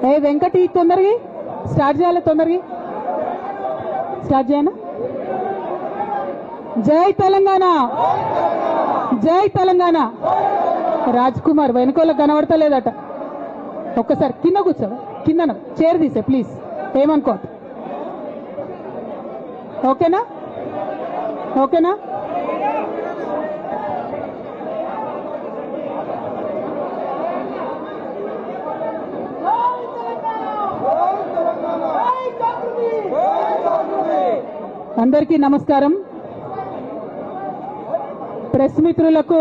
ఏ వెంకటి తొందరగా స్టార్ట్ చేయాలి, తొందరగా స్టార్ట్ చేయనా? జై తెలంగాణ, జై తెలంగాణ. రాజ్ కుమార్ వెనుకోళ్ళ కనబడతలేదట, ఒక్కసారి కింద కూర్చో, కింద చైర్ తీసే ప్లీజ్, ఏమనుకో. ఓకేనా? ఓకేనా? అందరికీ నమస్కారం. ప్రెస్ మిత్రులకు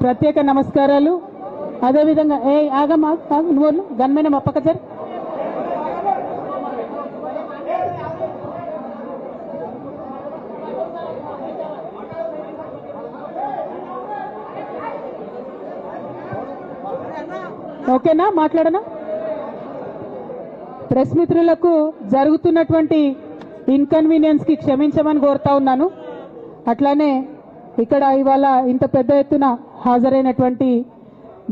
ప్రత్యేక నమస్కారాలు. అదేవిధంగా ఆగమ్మా, నువ్వు గన్మైన మా పక్క సార్. ఓకేనా? మాట్లాడనా? ప్రెస్ మిత్రులకు జరుగుతున్నటువంటి ఇన్కన్వీనియన్స్ కి క్షమించమని కోరుతా ఉన్నాను. అట్లానే ఇక్కడ ఇవాళ ఇంత పెద్ద ఎత్తున హాజరైనటువంటి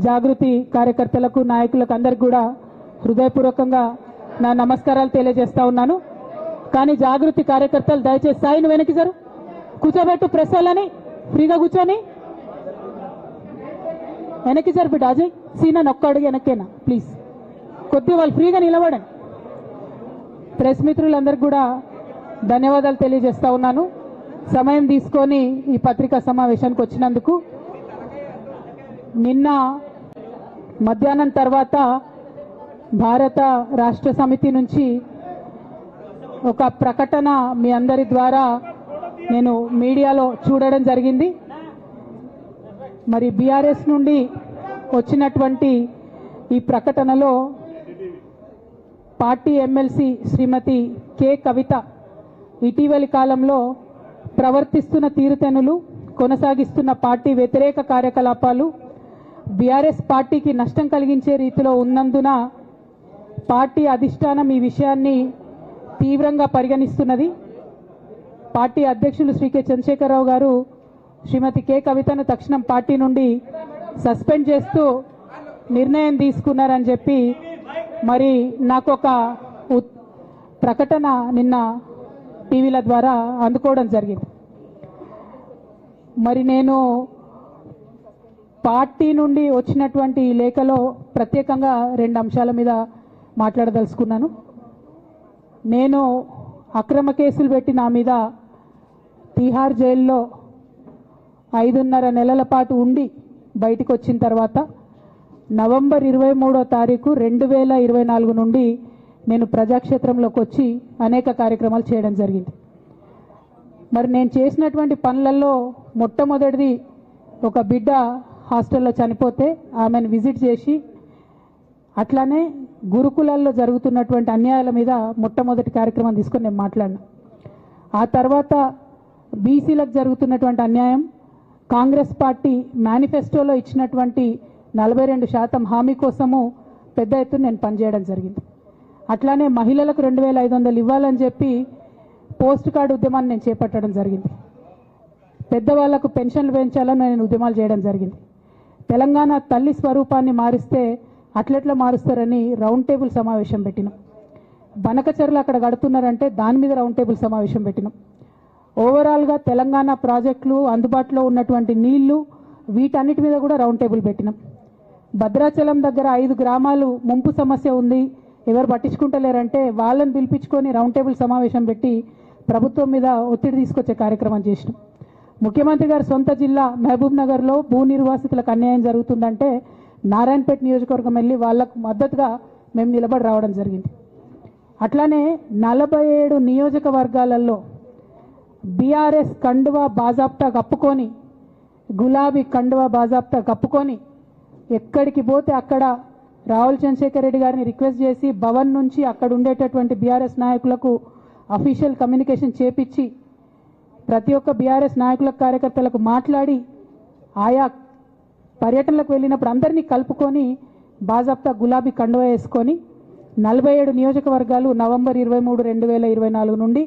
జాగృతి కార్యకర్తలకు, నాయకులకు అందరికి కూడా హృదయపూర్వకంగా నా నమస్కారాలు తెలియజేస్తా ఉన్నాను. కానీ జాగృతి కార్యకర్తలు దయచేసి సాయి నువ్వు వెనక్కి సార్ కూర్చోబెట్టు, ప్రెస్ వాళ్ళని ఫ్రీగా కూర్చొని వెనక్కి సార్. బిడ్డ అజయ్ సీనా ఒక్క అడుగు వెనక్కేనా ప్లీజ్, కొద్దిగా వాళ్ళు ఫ్రీగా నిలబడండి. ప్రెస్ మిత్రులందరికీ కూడా ధన్యవాదాలు తెలియజేస్తా ఉన్నాను సమయం తీసుకొని ఈ పత్రికా సమావేశానికి వచ్చినందుకు. నిన్న మధ్యాహ్నం తర్వాత భారత రాష్ట్ర సమితి నుంచి ఒక ప్రకటన మీ అందరి ద్వారా నేను మీడియాలో చూడడం జరిగింది. మరి బీఆర్ఎస్ నుండి వచ్చినటువంటి ఈ ప్రకటనలో పార్టీ ఎమ్మెల్సీ శ్రీమతి కె కవిత ఇటీవలి కాలంలో ప్రవర్తిస్తున్న తీరుతెన్నులు, కొనసాగిస్తున్న పార్టీ వ్యతిరేక కార్యకలాపాలు బీఆర్ఎస్ పార్టీకి నష్టం కలిగించే రీతిలో ఉన్నందున పార్టీ అధిష్టానం ఈ విషయాన్ని తీవ్రంగా పరిగణిస్తున్నది. పార్టీ అధ్యక్షులు శ్రీ కె చంద్రశేఖరరావు గారు శ్రీమతి కె కవితను తక్షణం పార్టీ నుండి సస్పెండ్ చేస్తూ నిర్ణయం తీసుకున్నారని చెప్పి మరి నాకు ఒక ప్రకటన నిన్న టీవీల ద్వారా అందుకోవడం జరిగింది. మరి నేను పార్టీ నుండి వచ్చినటువంటి ఈ లేఖలో ప్రత్యేకంగా 2 అంశాల మీద మాట్లాడదలుచుకున్నాను. నేను అక్రమ కేసులు పెట్టి నా మీద తిహార్ జైల్లో 5.5 నెలల పాటు ఉండి బయటికి వచ్చిన తర్వాత నవంబర్ 23వ తారీఖు 2024 నుండి నేను ప్రజాక్షేత్రంలోకి వచ్చి అనేక కార్యక్రమాలు చేయడం జరిగింది. మరి నేను చేసినటువంటి పనులలో మొట్టమొదటిది, ఒక బిడ్డ హాస్టల్లో చనిపోతే ఆమెను విజిట్ చేసి, అట్లానే గురుకులాల్లో జరుగుతున్నటువంటి అన్యాయాల మీద మొట్టమొదటి కార్యక్రమం తీసుకొని నేను మాట్లాడినా. ఆ తర్వాత బీసీలకు జరుగుతున్నటువంటి అన్యాయం, కాంగ్రెస్ పార్టీ మేనిఫెస్టోలో ఇచ్చినటువంటి 42% హామీ కోసము పెద్ద ఎత్తున నేను పనిచేయడం జరిగింది. అట్లానే మహిళలకు 2500 ఇవ్వాలని చెప్పి పోస్ట్ కార్డు ఉద్యమాన్ని నేను చేపట్టడం జరిగింది. పెద్దవాళ్లకు పెన్షన్లు పెంచాలని నేను ఉద్యమాలు చేయడం జరిగింది. తెలంగాణ తల్లి స్వరూపాన్ని మారిస్తే అట్లెట్లా మారుస్తారని రౌండ్ టేబుల్ సమావేశం పెట్టినాం. బనకచర్లు అక్కడ కడుతున్నారంటే దాని మీద రౌండ్ టేబుల్ సమావేశం పెట్టినాం. ఓవరాల్గా తెలంగాణ ప్రాజెక్టులు, అందుబాటులో ఉన్నటువంటి నీళ్లు, వీటన్నిటి మీద కూడా రౌండ్ టేబుల్ పెట్టినాం. భద్రాచలం దగ్గర 5 గ్రామాలు ముంపు సమస్య ఉంది, ఎవరు పట్టించుకుంటలేరంటే వాళ్ళని పిలిపించుకొని రౌండ్ టేబుల్ సమావేశం పెట్టి ప్రభుత్వం మీద ఒత్తిడి తీసుకొచ్చే కార్యక్రమం చేసినాం. ముఖ్యమంత్రి గారి సొంత జిల్లా మహబూబ్ నగర్లో భూ నిర్వాసితులకు అన్యాయం జరుగుతుందంటే నారాయణపేట నియోజకవర్గం వెళ్ళి వాళ్లకు మద్దతుగా మేము నిలబడి రావడం జరిగింది. అట్లానే 47 నియోజకవర్గాలలో బీఆర్ఎస్ కండువా బాజాప్తా కప్పుకొని, గులాబీ కండువా బాజాప్తా కప్పుకొని ఎక్కడికి పోతే అక్కడ రావుల చంద్రశేఖర్ రెడ్డి గారిని రిక్వెస్ట్ చేసి భవన్ నుంచి అక్కడ ఉండేటటువంటి బీఆర్ఎస్ నాయకులకు అఫీషియల్ కమ్యూనికేషన్ చేపించి ప్రతి ఒక్క బీఆర్ఎస్ నాయకుల కార్యకర్తలకు మాట్లాడి ఆయా పర్యటనలకు వెళ్ళినప్పుడు అందరినీ కలుపుకొని బాజాప్తా గులాబీ కండువా వేసుకొని 47 నియోజకవర్గాలు నవంబర్ 23, 2024 నుండి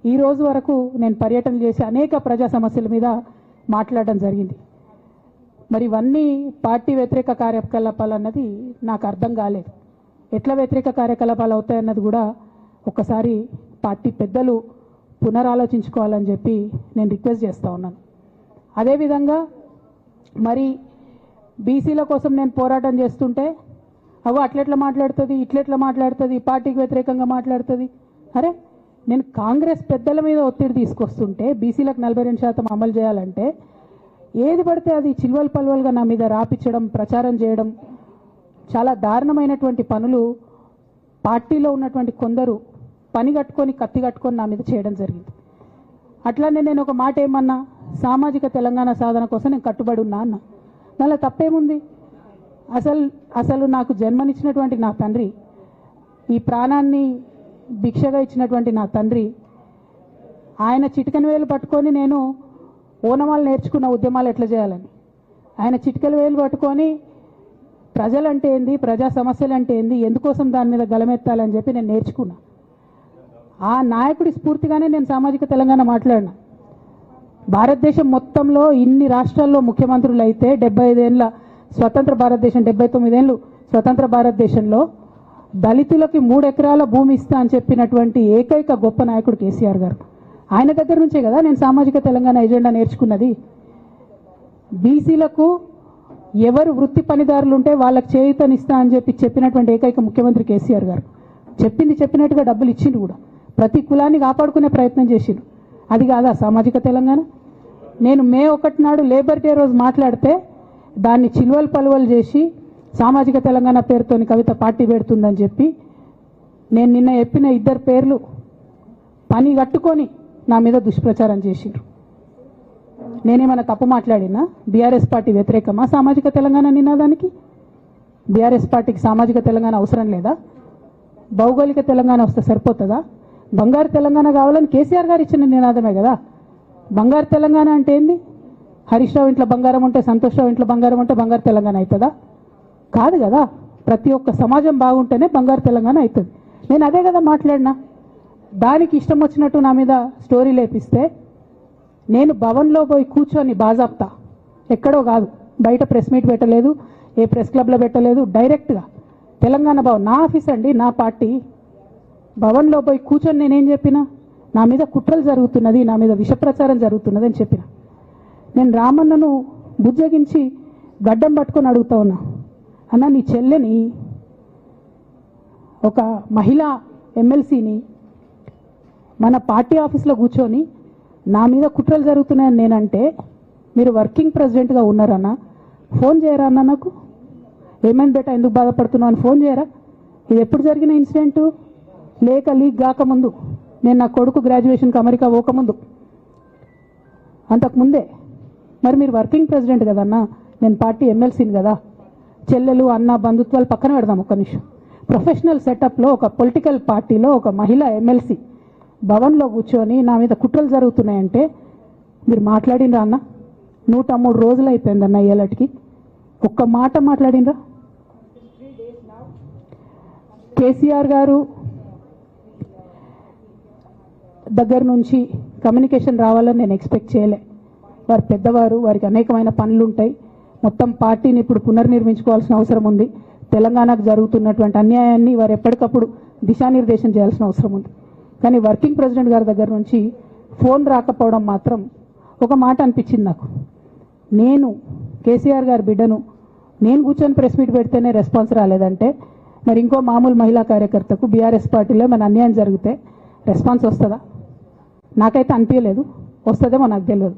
ఈ రోజు వరకు నేను పర్యటన చేసి అనేక ప్రజా సమస్యల మీద మాట్లాడడం జరిగింది. మరి ఇవన్నీ పార్టీ వ్యతిరేక కార్యకలాపాలు అన్నది నాకు అర్థం కాలేదు. ఎట్లా వ్యతిరేక కార్యకలాపాలు అవుతాయన్నది కూడా ఒక్కసారి పార్టీ పెద్దలు పునరాలోచించుకోవాలని చెప్పి నేను రిక్వెస్ట్ చేస్తూ ఉన్నాను. అదేవిధంగా మరి బీసీల కోసం నేను పోరాటం చేస్తుంటే అట్లెట్లా మాట్లాడుతుంది, ఇట్లెట్లా మాట్లాడుతుంది, పార్టీకి వ్యతిరేకంగా మాట్లాడుతుంది. అరే నేను కాంగ్రెస్ పెద్దల మీద ఒత్తిడి తీసుకొస్తుంటే బీసీలకు 42% అమలు చేయాలంటే ఏది పడితే అది చిల్వల్ పల్వల్గా నా మీద రాపించడం, ప్రచారం చేయడం, చాలా దారుణమైనటువంటి పనులు పార్టీలో ఉన్నటువంటి కొందరు పని కట్టుకొని కత్తి కట్టుకొని నా మీద చేయడం జరిగింది. అట్లానే నేను ఒక మాట ఏమన్నా, సామాజిక తెలంగాణ సాధన కోసం నేను కట్టుబడి ఉన్నా అన్న. దానిలో తప్పేముంది? అసలు నాకు జన్మనిచ్చినటువంటి నా తండ్రి, ఈ ప్రాణాన్ని భిక్షగా ఇచ్చినటువంటి నా తండ్రి, ఆయన చిటికెన వేలు పట్టుకొని నేను ఓనమాలు నేర్చుకున్న ఉద్యమాలు ఎట్లా చేయాలని, ఆయన చిటికెల వేలు పట్టుకొని ప్రజలంటే ఏంది, ప్రజా సమస్యలు అంటే ఏంది, ఎందుకోసం దాని మీద గలమెత్తాలని చెప్పి నేను నేర్చుకున్నా. ఆ నాయకుడి స్ఫూర్తిగానే నేను సామాజిక తెలంగాణ మాట్లాడినా. భారతదేశం మొత్తంలో ఇన్ని రాష్ట్రాల్లో ముఖ్యమంత్రులు అయితే 75 ఏళ్ళ స్వతంత్ర భారతదేశం, 79 ఏళ్ళు స్వతంత్ర భారతదేశంలో దళితులకి 3 ఎకరాల భూమి ఇస్తా అని చెప్పినటువంటి ఏకైక గొప్ప నాయకుడు కేసీఆర్ గారు. ఆయన దగ్గర నుంచే కదా నేను సామాజిక తెలంగాణ ఎజెండా నేర్చుకున్నది. బీసీలకు ఎవరు వృత్తి పనిదారులు ఉంటే వాళ్ళకి చేయూతనిస్తా అని చెప్పినటువంటి ఏకైక ముఖ్యమంత్రి కేసీఆర్ గారు. చెప్పినట్టుగా డబ్బులు ఇచ్చిండు కూడా, ప్రతి కులాన్ని కాపాడుకునే ప్రయత్నం చేసిండు. అది కాదా సామాజిక తెలంగాణ? నేను మే 1 నాడు లేబర్ డే రోజు మాట్లాడితే దాన్ని చిల్వల్ పలువలు చేసి సామాజిక తెలంగాణ పేరుతోని కవిత పార్టీ పెడుతుందని చెప్పి నేను నిన్న చెప్పిన 2 పేర్లు పని కట్టుకొని నా మీద దుష్ప్రచారం చేసిండ్రు. నేనేమైనా తప్పు మాట్లాడినా? బీఆర్ఎస్ పార్టీ వ్యతిరేకమా సామాజిక తెలంగాణ నినాదానికి? బీఆర్ఎస్ పార్టీకి సామాజిక తెలంగాణ అవసరం లేదా? భౌగోళిక తెలంగాణ వస్తే సరిపోతుందా? బంగారు తెలంగాణ కావాలని కేసీఆర్ గారు ఇచ్చిన నినాదమే కదా. బంగారు తెలంగాణ అంటే ఏంది? హరీష్ రావు ఇంట్లో బంగారం ఉంటే, సంతోష్ రావు ఇంట్లో బంగారం ఉంటే బంగారు తెలంగాణ అవుతుందా? కాదు కదా. ప్రతి ఒక్క సమాజం బాగుంటేనే బంగారు తెలంగాణ అవుతుంది. నేను అదే కదా మాట్లాడినా. దానికి ఇష్టం వచ్చినట్టు నా మీద స్టోరీ లేపిస్తే నేను భవన్లో పోయి కూర్చొని బాజాప్తా, ఎక్కడో కాదు, బయట ప్రెస్ మీట్ పెట్టలేదు, ఏ ప్రెస్ క్లబ్లో పెట్టలేదు, డైరెక్ట్గా తెలంగాణ భవన్, నా ఆఫీస్ అండి, నా పార్టీ భవన్లో పోయి కూర్చొని నేనేం చెప్పినా, నా మీద కుట్రలు జరుగుతున్నది, నా మీద విషప్రచారం జరుగుతున్నది అని చెప్పిన. నేను రామన్నను బుజ్జగించి గడ్డం పట్టుకొని అడుగుతా ఉన్నా, అన్న నీ చెల్లెని, ఒక మహిళా ఎమ్మెల్సీని మన పార్టీ ఆఫీస్లో కూర్చొని నా మీద కుట్రలు జరుగుతున్నాయని నేనంటే మీరు వర్కింగ్ ప్రెసిడెంట్గా ఉన్నారన్నా, ఫోన్ చేయరా అన్న నాకు? ఏమైంది బేటా, ఎందుకు బాధపడుతున్నావు అని ఫోన్ చేయరా? ఇది ఎప్పుడు జరిగిన ఇన్సిడెంటు? లేక లీక్ కాకముందు, నేను నా కొడుకు గ్రాడ్యుయేషన్కి అమెరికా పోకముందు, అంతకుముందే. మరి మీరు వర్కింగ్ ప్రెసిడెంట్ కదన్నా, నేను పార్టీ ఎమ్మెల్సీని కదా. చెల్లెలు అన్న బంధుత్వాలు పక్కన పెడదాం ఒక్క నిమిషం. ప్రొఫెషనల్ సెటప్లో ఒక పొలిటికల్ పార్టీలో ఒక మహిళా ఎమ్మెల్సీ భవన్లో కూర్చొని నా మీద కుట్రలు జరుగుతున్నాయంటే మీరు మాట్లాడినరా అన్న? 103 రోజులు అయిపోయిందన్న ఇయ్యాలటికి, ఒక్క మాట మాట్లాడినరా? కేసీఆర్ గారు దగ్గర నుంచి కమ్యూనికేషన్ రావాలని నేను ఎక్స్పెక్ట్ చేయలే. వారు పెద్దవారు, వారికి అనేకమైన పనులు ఉంటాయి. మొత్తం పార్టీని ఇప్పుడు పునర్నిర్మించుకోవాల్సిన అవసరం ఉంది. తెలంగాణకు జరుగుతున్నటువంటి అన్యాయాన్ని వారు ఎప్పటికప్పుడు దిశానిర్దేశం చేయాల్సిన అవసరం ఉంది. కానీ వర్కింగ్ ప్రెసిడెంట్ గారి దగ్గర నుంచి ఫోన్ రాకపోవడం మాత్రం ఒక మాట అనిపించింది నాకు. నేను కేసీఆర్ గారి బిడ్డను, నేను కూర్చొని ప్రెస్ మీట్ పెడితేనే రెస్పాన్స్ రాలేదంటే మరి ఇంకో మామూలు మహిళా కార్యకర్తకు బీఆర్ఎస్ పార్టీలో మన అన్యాయం జరిగితే రెస్పాన్స్ వస్తుందా? నాకైతే అనిపించలేదు. వస్తుందేమో నాకు తెలియదు.